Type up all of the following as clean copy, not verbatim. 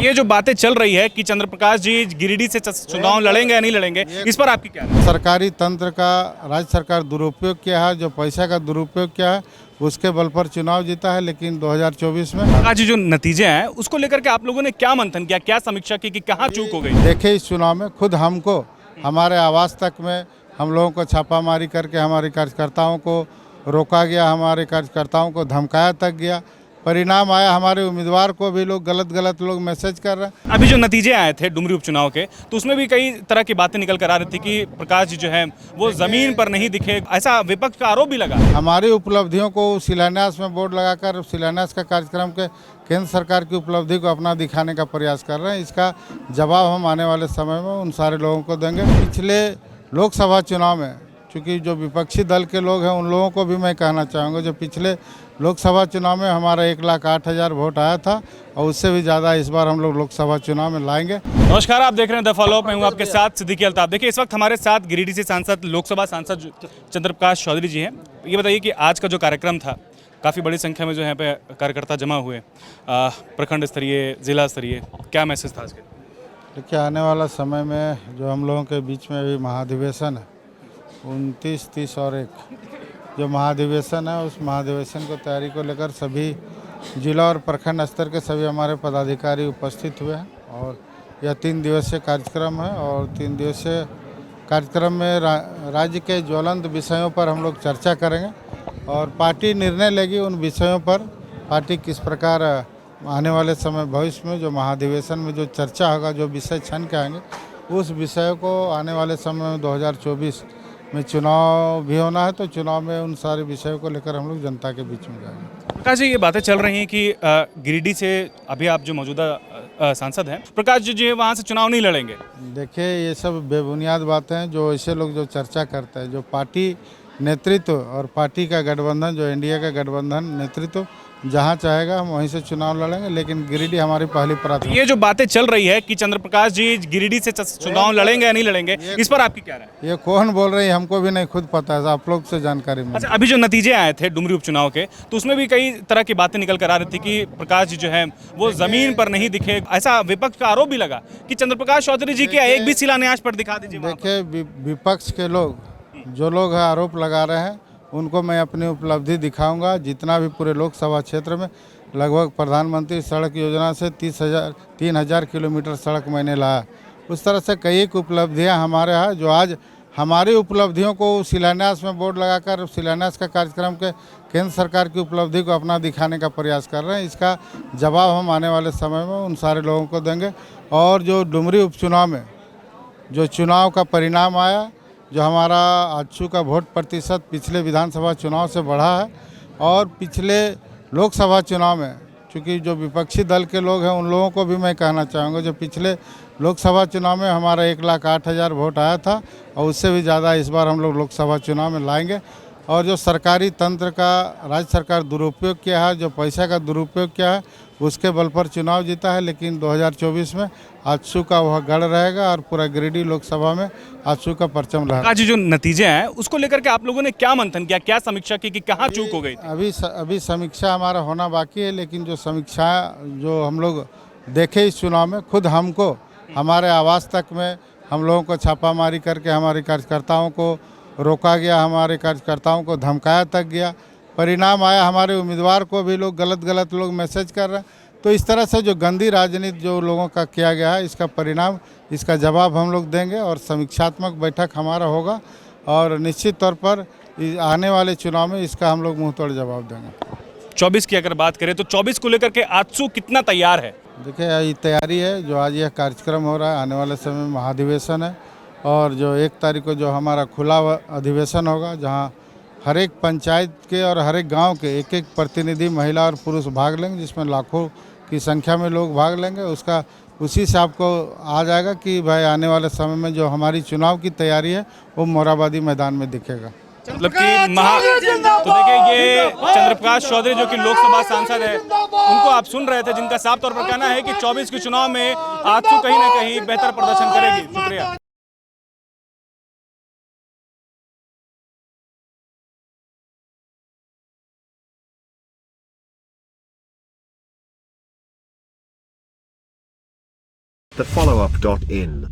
ये जो बातें चल रही है कि चंद्र प्रकाश जी गिरिडीह से चुनाव लड़ेंगे या नहीं लड़ेंगे, इस पर आपकी क्या राय है? सरकारी तंत्र का राज्य सरकार दुरुपयोग किया है, जो पैसा का दुरुपयोग किया है उसके बल पर चुनाव जीता है। लेकिन 2024 में आज जो नतीजे हैं उसको लेकर के आप लोगों ने क्या मंथन किया, क्या समीक्षा की कि कहाँ चूक हो गई? देखे इस चुनाव में खुद हमको हमारे आवास तक में हम लोगों को छापामारी करके हमारे कार्यकर्ताओं को रोका गया, हमारे कार्यकर्ताओं को धमकाया तक गया। परिणाम आया, हमारे उम्मीदवार को भी लोग गलत लोग मैसेज कर रहे हैं। अभी जो नतीजे आए थे डुमरी उपचुनाव के, तो उसमें भी कई तरह की बातें निकल कर आ रही थी कि प्रकाश जी जो है वो जमीन पर नहीं दिखे, ऐसा विपक्ष का आरोप भी लगा। हमारी उपलब्धियों को शिलान्यास में बोर्ड लगाकर शिलान्यास का कार्यक्रम के केंद्र सरकार की उपलब्धि को अपना दिखाने का प्रयास कर रहे हैं। इसका जवाब हम आने वाले समय में उन सारे लोगों को देंगे। पिछले लोकसभा चुनाव में चूँकि जो विपक्षी दल के लोग हैं उन लोगों को भी मैं कहना चाहूँगा, जो पिछले लोकसभा चुनाव में हमारा 1,08,000 वोट आया था और उससे भी ज़्यादा इस बार हम लोग लोकसभा चुनाव में लाएंगे। नमस्कार, आप देख रहे हैं द फॉलोअप। मैं हूं आपके साथ सिद्दीकी अल्ताफ। देखिए, इस वक्त हमारे साथ गिरिडीह से सांसद, लोकसभा सांसद चंद्र प्रकाश चौधरी जी हैं। ये बताइए कि आज का जो कार्यक्रम था, काफ़ी बड़ी संख्या में जो यहाँ पे कार्यकर्ता जमा हुए, प्रखंड स्तरीय, जिला स्तरीय, क्या मैसेज था इसके? देखिए, आने वाला समय में जो हम लोगों के बीच में अभी महाधिवेशन है 29, 30 और 1 जो महाधिवेशन है, उस महाधिवेशन को तैयारी को लेकर सभी जिला और प्रखंड स्तर के सभी हमारे पदाधिकारी उपस्थित हुए हैं। और यह 3 दिवसीय कार्यक्रम है और 3 दिवसीय कार्यक्रम में राज्य के ज्वलंत विषयों पर हम लोग चर्चा करेंगे और पार्टी निर्णय लेगी उन विषयों पर। पार्टी किस प्रकार आने वाले समय भविष्य में जो महाधिवेशन में जो चर्चा होगा, जो विषय छन के आएंगे, उस विषय को आने वाले समय में 2024 में चुनाव भी होना है, तो चुनाव में उन सारे विषयों को लेकर हम लोग जनता के बीच में जाएंगे। प्रकाश जी, ये बातें चल रही हैं कि गिरिडीह से अभी आप जो मौजूदा सांसद हैं, प्रकाश जी जो है वहाँ से चुनाव नहीं लड़ेंगे। देखिए, ये सब बेबुनियाद बातें हैं जो ऐसे लोग जो चर्चा करते हैं। जो पार्टी नेतृत्व और पार्टी का गठबंधन, जो एनडीए का गठबंधन नेतृत्व जहाँ चाहेगा हम वहीं से चुनाव लड़ेंगे, लेकिन गिरिडीह हमारी पहली प्राथमिकता। ये जो बातें चल रही है कि चंद्र प्रकाश जी गिरिडीह से चुनाव लड़ेंगे या नहीं लड़ेंगे, इस पर आपकी क्या राय है? ये कौन बोल रही है, हमको भी नहीं खुद पता है, आप लोग से जानकारी मिली। अच्छा, अभी जो नतीजे आए थे डुमरी उपचुनाव के, तो उसमें भी कई तरह की बातें निकल कर आ रही थी कि प्रकाश जी जो है वो जमीन पर नहीं दिखे, ऐसा विपक्ष का आरोप भी लगा कि चंद्र प्रकाश चौधरी जी क्या एक भी शिलान्यास पर दिखा दीजिए। देखिए, विपक्ष के लोग जो लोग हैं आरोप लगा रहे हैं, उनको मैं अपनी उपलब्धि दिखाऊंगा। जितना भी पूरे लोकसभा क्षेत्र में लगभग प्रधानमंत्री सड़क योजना से 3,000 किलोमीटर सड़क मैंने लाया, उस तरह से कई एक उपलब्धियां हमारे यहाँ, जो आज हमारी उपलब्धियों को शिलान्यास में बोर्ड लगाकर शिलान्यास का कार्यक्रम के केंद्र सरकार की उपलब्धि को अपना दिखाने का प्रयास कर रहे हैं। इसका जवाब हम आने वाले समय में उन सारे लोगों को देंगे। और जो डुमरी उपचुनाव में जो चुनाव का परिणाम आया, जो हमारा आजसू का वोट प्रतिशत पिछले विधानसभा चुनाव से बढ़ा है, और पिछले लोकसभा चुनाव में चूँकि जो विपक्षी दल के लोग हैं उन लोगों को भी मैं कहना चाहूँगा, जो पिछले लोकसभा चुनाव में हमारा 1,08,000 वोट आया था और उससे भी ज़्यादा इस बार हम लोग लोकसभा चुनाव में लाएंगे। और जो सरकारी तंत्र का राज्य सरकार दुरुपयोग किया है, जो पैसा का दुरुपयोग किया है, उसके बल पर चुनाव जीता है। लेकिन 2024 में आजसू का वह गढ़ रहेगा और पूरा गिरिडीह लोकसभा में आजसू का परचम रहेगा। आज जो नतीजे हैं उसको लेकर के आप लोगों ने क्या मंथन किया, क्या समीक्षा की कि कहाँ चूक हो गई? अभी समीक्षा हमारा होना बाकी है, लेकिन जो समीक्षा जो हम लोग देखे इस चुनाव में, खुद हमको हमारे आवास तक में हम लोगों को छापामारी करके हमारे कार्यकर्ताओं को रोका गया, हमारे कार्यकर्ताओं को धमकाया तक गया। परिणाम आया, हमारे उम्मीदवार को भी लोग गलत लोग मैसेज कर रहे हैं। तो इस तरह से जो गंदी राजनीति जो लोगों का किया गया है, इसका परिणाम, इसका जवाब हम लोग देंगे और समीक्षात्मक बैठक हमारा होगा और निश्चित तौर पर आने वाले चुनाव में इसका हम लोग मुंहतोड़ जवाब देंगे। 24 की अगर बात करें तो 24 को लेकर के आजसू कितना तैयार है? देखिए, ये तैयारी है। जो आज यह कार्यक्रम हो रहा है, आने वाले समय में महाधिवेशन है और जो 1 तारीख को जो हमारा खुला अधिवेशन होगा, जहाँ हर एक पंचायत के और हर एक गांव के एक प्रतिनिधि महिला और पुरुष भाग लेंगे, जिसमें लाखों की संख्या में लोग भाग लेंगे। उसी से आपको आ जाएगा कि भाई आने वाले समय में जो हमारी चुनाव की तैयारी है वो मोराबादी मैदान में दिखेगा। मतलब कि तो देखिए, ये चंद्र प्रकाश चौधरी जो कि लोकसभा सांसद है, उनको आप सुन रहे थे, जिनका साफ तौर पर कहना है कि 24 के चुनाव में आजसू कहीं ना कहीं बेहतर प्रदर्शन करेगी। शुक्रिया। thefollowup.in.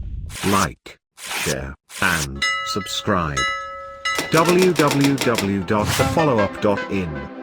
Like, share, and subscribe. www.thefollowup.in